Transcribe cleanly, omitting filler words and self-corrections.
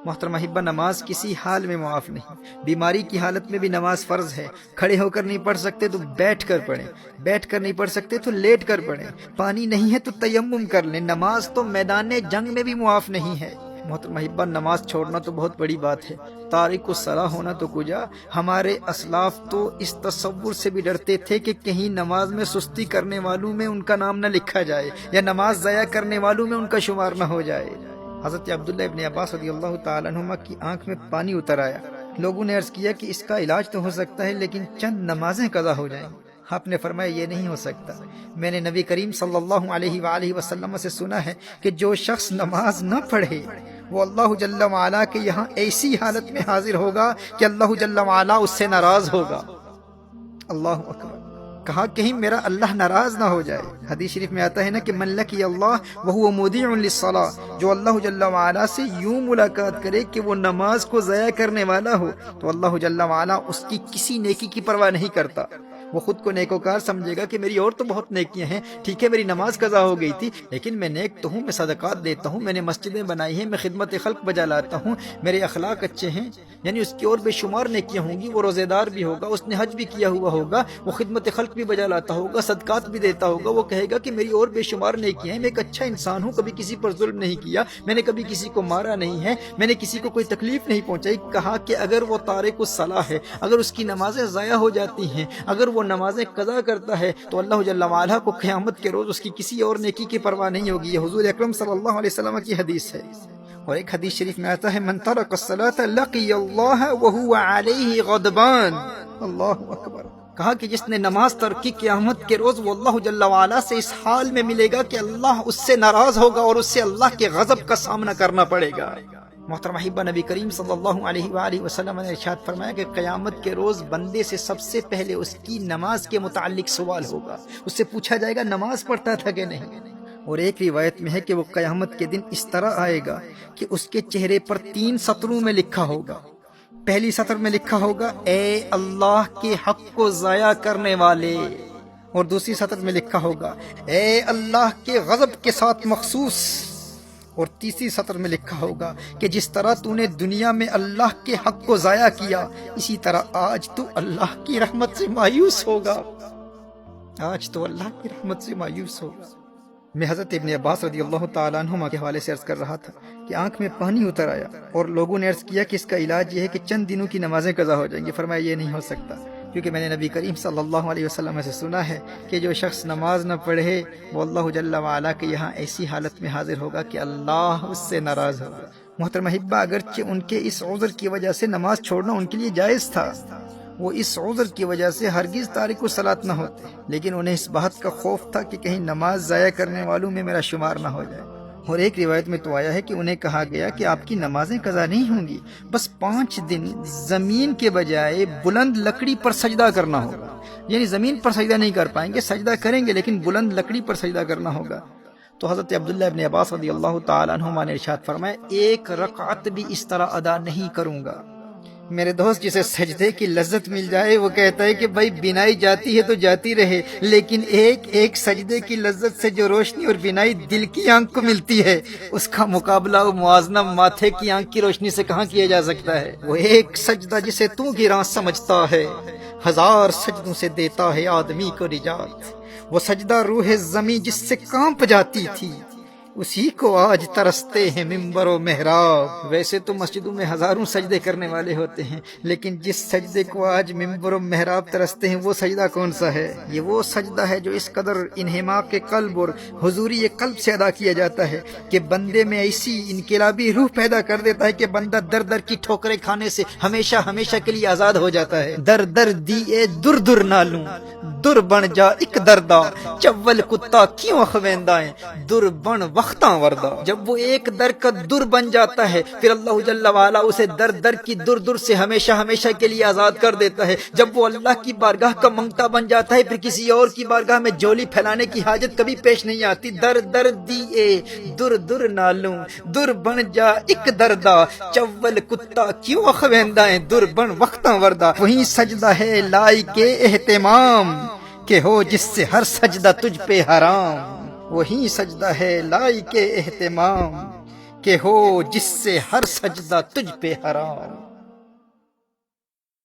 محترم احبہ، نماز کسی حال میں معاف نہیں۔ بیماری کی حالت میں بھی نماز فرض ہے۔ کھڑے ہو کر نہیں پڑھ سکتے تو بیٹھ کر پڑھیں، بیٹھ کر نہیں پڑھ سکتے تو لیٹ کر پڑھیں، پانی نہیں ہے تو تیمم کر لیں۔ نماز تو میدان جنگ میں بھی معاف نہیں ہے۔ محترم احبہ، نماز چھوڑنا تو بہت بڑی بات ہے، تارک الصلاح ہونا تو کجا۔ ہمارے اسلاف تو اس تصور سے بھی ڈرتے تھے کہ کہیں نماز میں سستی کرنے والوں میں ان کا نام نہ لکھا جائے، یا نماز ضائع کرنے والوں میں ان کا شمار نہ ہو جائے۔ حضرت عبداللہ ابن عباس رضی اللہ تعالیٰ عنہما کی آنکھ میں پانی اتر آیا۔ لوگوں نے عرض کیا کہ اس کا علاج تو ہو سکتا ہے، لیکن چند نمازیں قضا ہو جائیں۔ آپ نے فرمایا یہ نہیں ہو سکتا۔ میں نے نبی کریم صلی اللہ علیہ وآلہ وسلم سے سنا ہے کہ جو شخص نماز نہ پڑھے وہ اللہ جل وعلا کے یہاں ایسی حالت میں حاضر ہوگا کہ اللہ جل وعلا اس سے ناراض ہوگا۔ اللہ اکبر! کہا کہیں میرا اللہ ناراض نہ ہو جائے۔ حدیث شریف میں آتا ہے نا کہ من لقی اللہ وہو مودع للصلاۃ، جو اللہ جل وعلا سے یوں ملاقات کرے کہ وہ نماز کو ضائع کرنے والا ہو تو اللہ جل وعلا اس کی کسی نیکی کی پرواہ نہیں کرتا۔ وہ خود کو نیکوکار سمجھے گا کہ میری اور تو بہت نیکیاں ہیں، ٹھیک ہے میری نماز قضا ہو گئی تھی لیکن میں نیک تو ہوں، میں صدقات دیتا ہوں، میں نے مسجدیں بنائی ہیں، میں خدمت خلق بجا لاتا ہوں، میرے اخلاق اچھے ہیں، یعنی اس کی اور بے شمار نیکیاں ہوں گی۔ وہ روزے دار بھی ہوگا، اس نے حج بھی کیا ہوا ہوگا، وہ خدمت خلق بھی بجا لاتا ہوگا، صدقات بھی دیتا ہوگا۔ وہ کہے گا کہ میری اور بے شمار نیکیاں ہیں، میں ایک اچھا انسان ہوں، کبھی کسی پر ظلم نہیں کیا، میں نے کبھی کسی کو مارا نہیں ہے، میں نے کسی کو کوئی تکلیف نہیں پہنچائی۔ کہا کہ اگر وہ تارک الصلاح ہے، اگر اس کی نمازیں ضائع ہو جاتی ہیں، اگر وہ نمازیں قضا کرتا ہے تو اللہ جل وعلا کو قیامت کے روز اس کی کسی اور نیکی کی پرواہ نہیں ہوگی۔ یہ حضور اکرم صلی اللہ علیہ وسلم کی حدیث ہے۔ اور ایک حدیث شریف میں آتا ہے من ترک الصلاۃ لقی اللہ وہو علیہ غضبان۔ اللہ اکبر! کہا کہ جس نے نماز ترک کی قیامت کے روز وہ اللہ جل وعلا سے اس حال میں ملے گا کہ اللہ اس سے ناراض ہوگا اور اس سے اللہ کے غضب کا سامنا کرنا پڑے گا۔ محترم احبہ، نبی کریم صلی اللہ علیہ وآلہ وسلم نے ارشاد فرمایا کہ قیامت کے روز بندے سے سب سے پہلے اس کی نماز کے متعلق سوال ہوگا۔ اس سے پوچھا جائے گا نماز پڑھتا تھا کہ نہیں۔ اور ایک روایت میں ہے کہ وہ قیامت کے دن اس طرح آئے گا کہ اس کے چہرے پر 3 سطروں میں لکھا ہوگا۔ پہلی سطر میں لکھا ہوگا اے اللہ کے حق کو ضائع کرنے والے، اور دوسری سطر میں لکھا ہوگا اے اللہ کے غضب کے ساتھ مخصوص، اور تیسری سطر میں لکھا ہوگا کہ جس طرح تو نے دنیا میں اللہ کے حق کو ضائع کیا اسی طرح آج تو اللہ کی رحمت سے مایوس ہوگا۔ آج تو اللہ کی رحمت سے مایوس ہوگا۔ میں حضرت ابن عباس رضی اللہ تعالیٰ عنہما کے حوالے سے عرض کر رہا تھا کہ آنکھ میں پانی اتر آیا اور لوگوں نے عرض کیا کہ اس کا علاج یہ ہے کہ چند دنوں کی نمازیں قضا ہو جائیں گی۔ فرمایا یہ نہیں ہو سکتا، کیونکہ میں نے نبی کریم صلی اللہ علیہ وسلم سے سنا ہے کہ جو شخص نماز نہ پڑھے وہ اللہ جل وعلا کے یہاں ایسی حالت میں حاضر ہوگا کہ اللہ اس سے ناراض ہوگا۔ محترم احبہ، اگرچہ ان کے اس عذر کی وجہ سے نماز چھوڑنا ان کے لیے جائز تھا، وہ اس عذر کی وجہ سے ہرگز تارک الصلاۃ نہ ہوتے، لیکن انہیں اس بات کا خوف تھا کہ کہیں نماز ضائع کرنے والوں میں میرا شمار نہ ہو جائے۔ اور ایک روایت میں تو آیا ہے کہ انہیں کہا گیا کہ آپ کی نمازیں قضا نہیں ہوں گی، بس 5 دن زمین کے بجائے بلند لکڑی پر سجدہ کرنا ہوگا، یعنی زمین پر سجدہ نہیں کر پائیں گے، سجدہ کریں گے لیکن بلند لکڑی پر سجدہ کرنا ہوگا۔ تو حضرت عبداللہ ابن عباس رضی اللہ تعالیٰ عنہما نے ارشاد فرمایا 1 رکعت بھی اس طرح ادا نہیں کروں گا۔ میرے دوست، جسے سجدے کی لذت مل جائے وہ کہتا ہے کہ بھائی بینائی جاتی ہے تو جاتی رہے، لیکن ایک سجدے کی لذت سے جو روشنی اور بینائی دل کی آنکھ کو ملتی ہے اس کا مقابلہ و موازنہ ماتھے کی آنکھ کی روشنی سے کہاں کیا جا سکتا ہے۔ وہ ایک سجدہ جسے تو گراں سمجھتا ہے 1000 سجدوں سے دیتا ہے آدمی کو نجات۔ وہ سجدہ روح زمیں جس سے کانپ جاتی تھی اسی کو آج ترستے ہیں ممبر و محراب۔ ویسے تو مسجدوں میں ہزاروں سجدے کرنے والے ہوتے ہیں، لیکن جس سجدے کو آج ممبر و محراب ترستے ہیں وہ سجدہ کون سا ہے؟ یہ وہ سجدہ ہے جو اس قدر انہماک قلب اور حضوری قلب سے ادا کیا جاتا ہے کہ بندے میں ایسی انقلابی روح پیدا کر دیتا ہے کہ بندہ در در کی ٹھوکریں کھانے سے ہمیشہ ہمیشہ کے لیے آزاد ہو جاتا ہے۔ در در دیے در در نالوں در بن جا ایک دردا، چول کتا کیوں اخویندہ ہے در بن وقتاں وردہ۔ جب وہ ایک در کا در بن جاتا ہے پھر اللہ جل وعلا اسے در در کی در در سے ہمیشہ ہمیشہ کے لیے آزاد کر دیتا ہے۔ جب وہ اللہ کی بارگاہ کا منگتا بن جاتا ہے پھر کسی اور کی بارگاہ میں جولی پھیلانے کی حاجت کبھی پیش نہیں آتی۔ در در دیے در در نالوں در بن جا ایک دردا، چول کتا کیوں اخویندہ ہے در بن وقتاں وردہ۔ وہیں سجدہ ہے لائق اہتمام کہ ہو جس سے ہر سجدہ تجھ پہ حرام۔ وہی سجدہ ہے لائق اہتمام کہ ہو جس سے ہر سجدہ تجھ پہ حرام۔